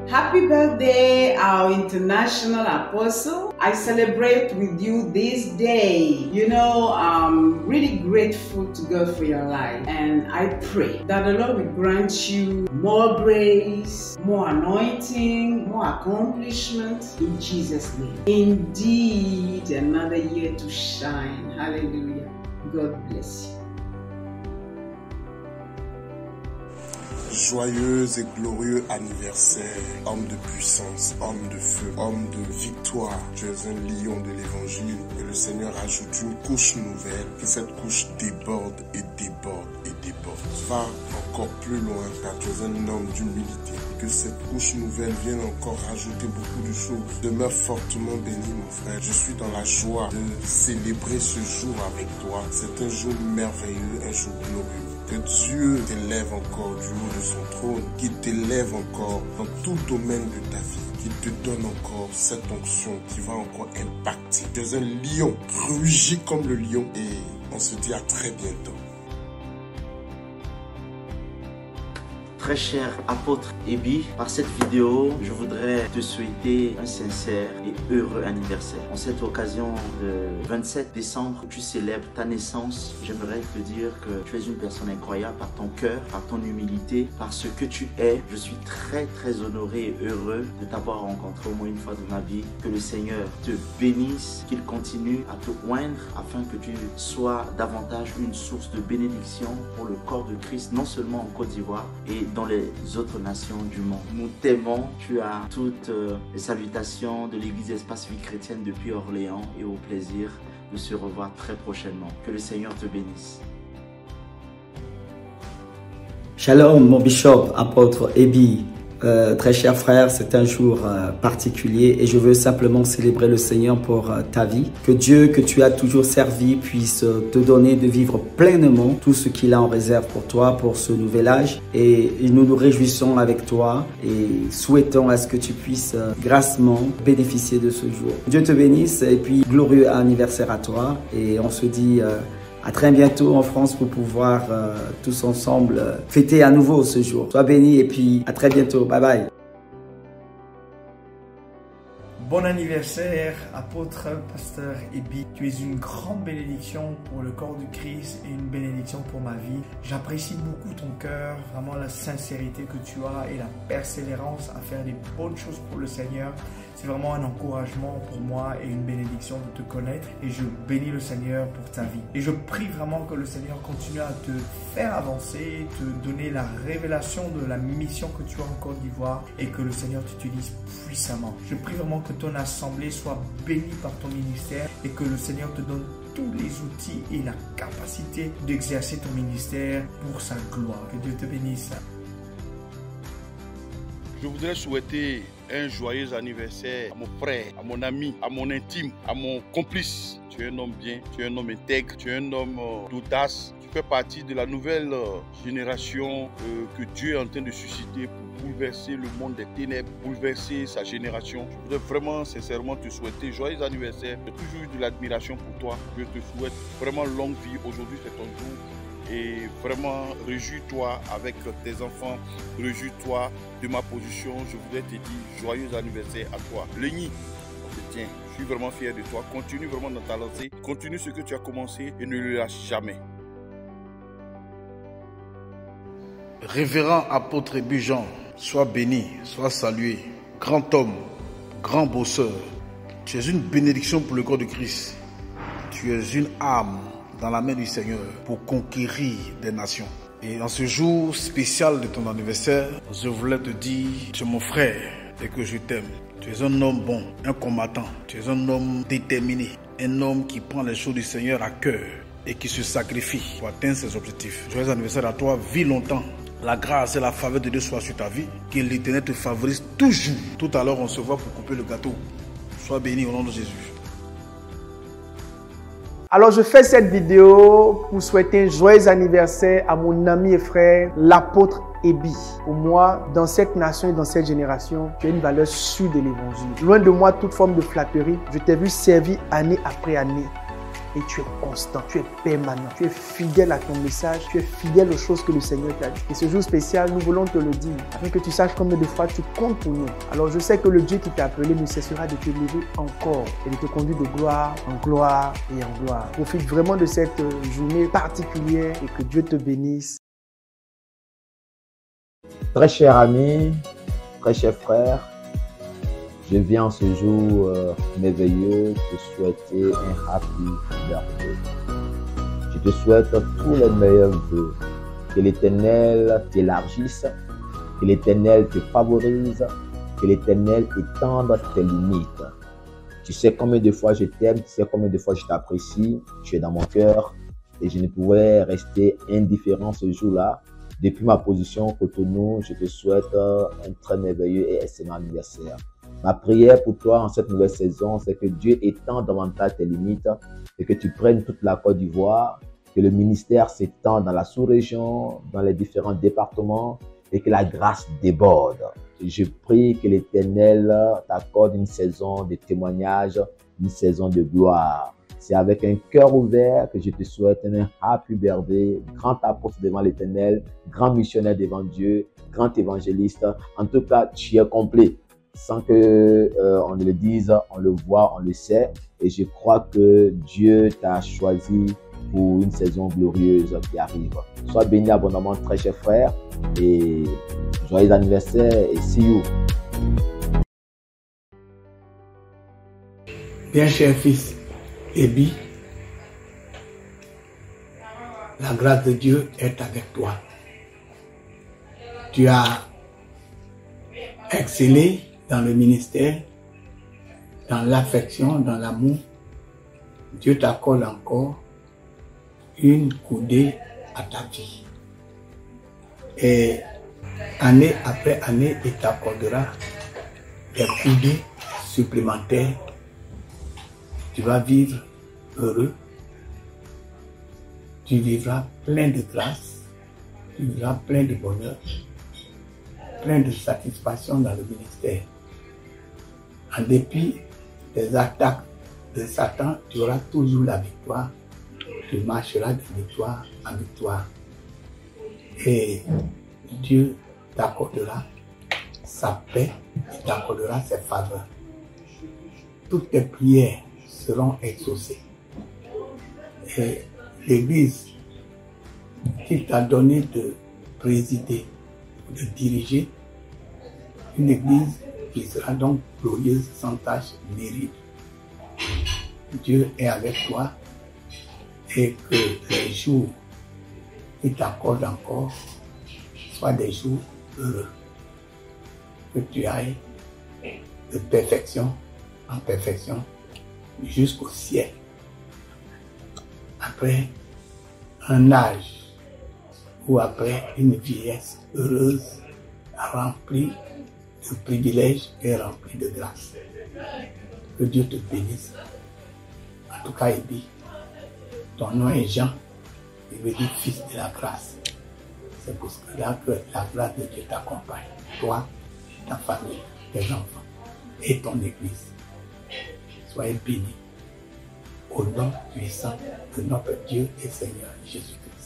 Happy birthday, our international apostle. I celebrate with you this day. You know, I'm really grateful to God for your life. And I pray that the Lord will grant you more grace, more anointing, more accomplishment in Jesus' name. Indeed, another year to shine. Hallelujah. God bless you. Joyeux et glorieux anniversaire, homme de puissance, homme de feu, homme de victoire. Tu es un lion de l'évangile et le Seigneur ajoute une couche nouvelle, que cette couche déborde et déborde et déborde. Va encore plus loin car tu es un homme d'humilité. Que cette couche nouvelle vienne encore rajouter beaucoup de choses. Demeure fortement béni mon frère. Je suis dans la joie de célébrer ce jour avec toi. C'est un jour merveilleux, un jour glorieux. Que Dieu t'élève encore du haut de son trône, qu'il t'élève encore dans tout domaine de ta vie, qu'il te donne encore cette onction qui va encore impacter. Tu es un lion, rugis comme le lion et on se dit à très bientôt. Très cher apôtre Ebi, par cette vidéo, je voudrais te souhaiter un sincère et heureux anniversaire. En cette occasion de 27 décembre, où tu célèbres ta naissance, j'aimerais te dire que tu es une personne incroyable par ton cœur, par ton humilité, par ce que tu es. Je suis très honoré et heureux de t'avoir rencontré au moins une fois dans ma vie. Que le Seigneur te bénisse, qu'il continue à te oindre afin que tu sois davantage une source de bénédiction pour le corps de Christ, non seulement en Côte d'Ivoire et dans les autres nations du monde. Nous t'aimons, tu as toutes les salutations de l'église Espace Vie Chrétienne depuis Orléans et au plaisir de se revoir très prochainement. Que le Seigneur te bénisse. Shalom mon bishop, apôtre Ebi. Très cher frère, c'est un jour particulier et je veux simplement célébrer le Seigneur pour ta vie. Que Dieu que tu as toujours servi puisse te donner de vivre pleinement tout ce qu'il a en réserve pour toi, pour ce nouvel âge. Et nous nous réjouissons avec toi et souhaitons à ce que tu puisses grassement bénéficier de ce jour. Dieu te bénisse et puis glorieux anniversaire à toi et on se dit à très bientôt en France pour pouvoir tous ensemble fêter à nouveau ce jour. Sois béni et puis à très bientôt. Bye bye. Bon anniversaire, apôtre, pasteur Ebi. Tu es une grande bénédiction pour le corps du Christ et une bénédiction pour ma vie. J'apprécie beaucoup ton cœur, vraiment la sincérité que tu as et la persévérance à faire des bonnes choses pour le Seigneur. C'est vraiment un encouragement pour moi et une bénédiction de te connaître. Et je bénis le Seigneur pour ta vie. Et je prie vraiment que le Seigneur continue à te faire avancer, te donner la révélation de la mission que tu as en Côte d'Ivoire et que le Seigneur t'utilise puissamment. Je prie vraiment que ton assemblée soit bénie par ton ministère et que le Seigneur te donne tous les outils et la capacité d'exercer ton ministère pour sa gloire. Que Dieu te bénisse. Je voudrais souhaiter un joyeux anniversaire à mon frère, à mon ami, à mon intime, à mon complice. Tu es un homme bien, tu es un homme intègre, tu es un homme d'audace. Tu fais partie de la nouvelle génération que Dieu est en train de susciter pour bouleverser le monde des ténèbres, bouleverser sa génération. Je voudrais vraiment, sincèrement te souhaiter joyeux anniversaire. J'ai toujours eu de l'admiration pour toi. Je te souhaite vraiment longue vie. Aujourd'hui, c'est ton jour. Et vraiment, réjouis-toi avec tes enfants, réjouis-toi de ma position. Je voudrais te dire joyeux anniversaire à toi. Léni, on te tient. Je suis vraiment fier de toi. Continue vraiment dans ta lancée. Continue ce que tu as commencé et ne le lâche jamais. Révérend apôtre Ebi Jean, sois béni, sois salué. Grand homme, grand bosseur. Tu es une bénédiction pour le corps de Christ. Tu es une âme dans la main du Seigneur pour conquérir des nations. Et en ce jour spécial de ton anniversaire, je voulais te dire, tu es mon frère et que je t'aime. Tu es un homme bon, un combattant. Tu es un homme déterminé, un homme qui prend les choses du Seigneur à cœur et qui se sacrifie pour atteindre ses objectifs. Joyeux anniversaire à toi, vis longtemps. La grâce et la faveur de Dieu soient sur ta vie. Que l'Éternel te favorise toujours. Tout à l'heure, on se voit pour couper le gâteau. Sois béni au nom de Jésus. Alors je fais cette vidéo pour souhaiter un joyeux anniversaire à mon ami et frère, l'apôtre Ebi. Pour moi, dans cette nation et dans cette génération, tu as une valeur sûre de l'évangile. Loin de moi toute forme de flatterie, je t'ai vu servir année après année. et tu es constant, tu es permanent, tu es fidèle à ton message, tu es fidèle aux choses que le Seigneur t'a dit. Et ce jour spécial, nous voulons te le dire, afin que tu saches combien de fois tu comptes pour nous. Alors je sais que le Dieu qui t'a appelé ne cessera de te lever encore et de te conduire de gloire en gloire et en gloire. Profite vraiment de cette journée particulière et que Dieu te bénisse. Très cher ami, très cher frère, je viens en ce jour merveilleux te souhaiter un happy birthday. Je te souhaite tous les meilleurs vœux. Que l'Éternel t'élargisse, que l'Éternel te favorise, que l'Éternel étende tes limites. Tu sais combien de fois je t'aime, tu sais combien de fois je t'apprécie, tu es dans mon cœur et je ne pouvais rester indifférent ce jour-là. Depuis ma position Cotonou, je te souhaite un très merveilleux et excellent anniversaire. Ma prière pour toi en cette nouvelle saison, c'est que Dieu étende davantage tes limites et que tu prennes toute la Côte d'Ivoire, que le ministère s'étende dans la sous-région, dans les différents départements et que la grâce déborde. Je prie que l'Éternel t'accorde une saison de témoignage, une saison de gloire. C'est avec un cœur ouvert que je te souhaite un happy birthday, grand apôtre devant l'Éternel, grand missionnaire devant Dieu, grand évangéliste. En tout cas, tu es complet. Sans que on ne le dise, on le voit, on le sait. Et je crois que Dieu t'a choisi pour une saison glorieuse qui arrive. Sois béni abondamment, très cher frère. Et joyeux anniversaire et see you. Bien cher fils Ebi, la grâce de Dieu est avec toi. Tu as excellé dans le ministère, dans l'affection, dans l'amour. Dieu t'accorde encore une coudée à ta vie. Et année après année, il t'accordera des coudées supplémentaires. Tu vas vivre heureux. Tu vivras plein de grâce. Tu vivras plein de bonheur, plein de satisfaction dans le ministère. En dépit des attaques de Satan, tu auras toujours la victoire. Tu marcheras de victoire en victoire. Et Dieu t'accordera sa paix, il t'accordera ses faveurs. Toutes tes prières seront exaucées. Et l'Église qu'il t'a donné de présider, de diriger, une Église qui sera donc glorieuse, sans tache, mérite. Dieu est avec toi et que les jours qu'il t'accorde encore soient des jours heureux. Que tu ailles de perfection en perfection jusqu'au ciel. Après un âge ou après une vieillesse heureuse, remplie de privilèges et remplie de grâce. Que Dieu te bénisse. En tout cas, Ebi, ton nom est Jean, il veut dire fils de la grâce. C'est pour cela que la grâce de Dieu t'accompagne, toi, ta famille, tes enfants et ton Église. Soyez bénis au nom puissant de notre Dieu et Seigneur Jésus-Christ.